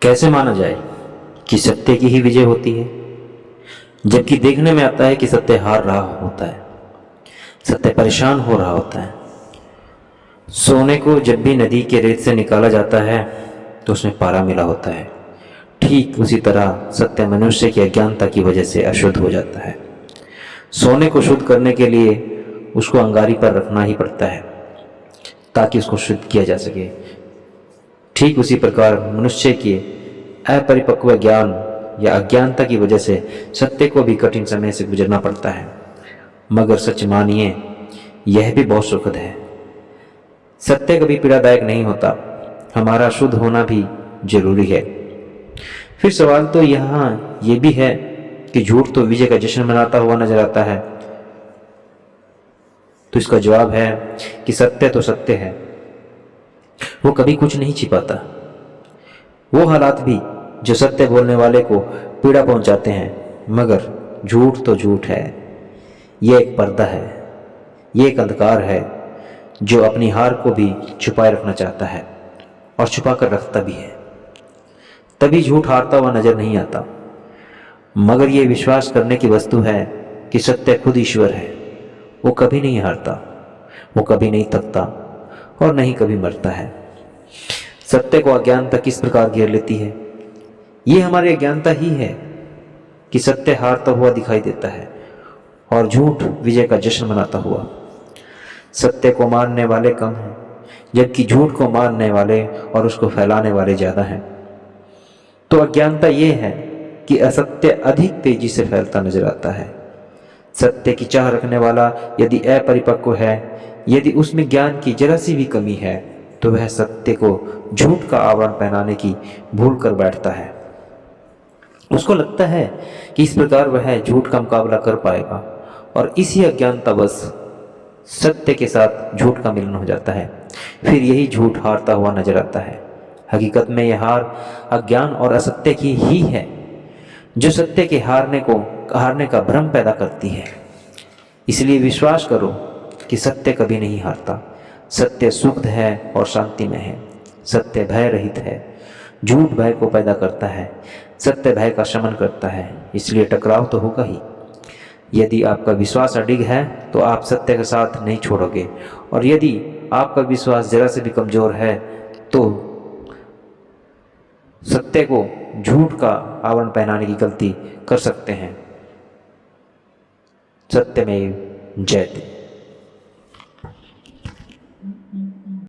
कैसे माना जाए कि सत्य की ही विजय होती है, जबकि देखने में आता है कि सत्य हार रहा होता है, सत्य परेशान हो रहा होता है। सोने को जब भी नदी के रेत से निकाला जाता है तो उसमें पारा मिला होता है। ठीक उसी तरह सत्य मनुष्य की अज्ञानता की वजह से अशुद्ध हो जाता है। सोने को शुद्ध करने के लिए उसको अंगारी पर रखना ही पड़ता है ताकि उसको शुद्ध किया जा सके। ठीक उसी प्रकार मनुष्य के अपरिपक्व ज्ञान या अज्ञानता की वजह से सत्य को भी कठिन समय से गुजरना पड़ता है। मगर सच मानिए, यह भी बहुत सुखद है। सत्य कभी पीड़ादायक नहीं होता। हमारा शुद्ध होना भी जरूरी है। फिर सवाल तो यहाँ ये भी है कि झूठ तो विजय का जश्न मनाता हुआ नजर आता है। तो इसका जवाब है कि सत्य तो सत्य है, वो कभी कुछ नहीं छिपाता। वो हालात भी जो सत्य बोलने वाले को पीड़ा पहुंचाते हैं, मगर झूठ तो झूठ है। ये एक पर्दा है, ये एक अंधकार है जो अपनी हार को भी छुपाए रखना चाहता है और छुपा कर रखता भी है। तभी झूठ हारता हुआ नजर नहीं आता। मगर ये विश्वास करने की वस्तु है कि सत्य खुद ईश्वर है। वो कभी नहीं हारता, वो कभी नहीं थकता और नहीं कभी मरता है। सत्य को अज्ञानता किस प्रकार घेर लेती है? ये हमारी अज्ञानता ही है कि सत्य हारता हुआ दिखाई देता है और झूठ विजय का जश्न मनाता हुआ। सत्य को मानने वाले कम हैं, जबकि झूठ को मानने वाले और उसको फैलाने वाले ज्यादा हैं। तो अज्ञानता ये है कि असत्य अधिक तेजी से फैलता नजर आता है। सत्य की चाह रखने वाला यदि अपरिपक्व है, यदि उसमें ज्ञान की जरा सी भी कमी है, तो वह सत्य को झूठ का आवरण पहनाने की भूल कर बैठता है। उसको लगता है कि इस प्रकार वह झूठ का मुकाबला कर पाएगा और इसी अज्ञानतावश सत्य के साथ झूठ का मिलन हो जाता है। फिर यही झूठ हारता हुआ नजर आता है। हकीकत में यह हार अज्ञान और असत्य की ही है, जो सत्य के हारने का भ्रम पैदा करती है। इसलिए विश्वास करो कि सत्य कभी नहीं हारता। सत्य सुखद है और शांति में है। सत्य भय रहित है। झूठ भय को पैदा करता है, सत्य भय का शमन करता है। इसलिए टकराव तो होगा ही। यदि आपका विश्वास अडिग है तो आप सत्य का साथ नहीं छोड़ोगे, और यदि आपका विश्वास जरा से भी कमजोर है तो सत्य को झूठ का आवरण पहनाने की गलती कर सकते हैं। सत्यमेव जयते।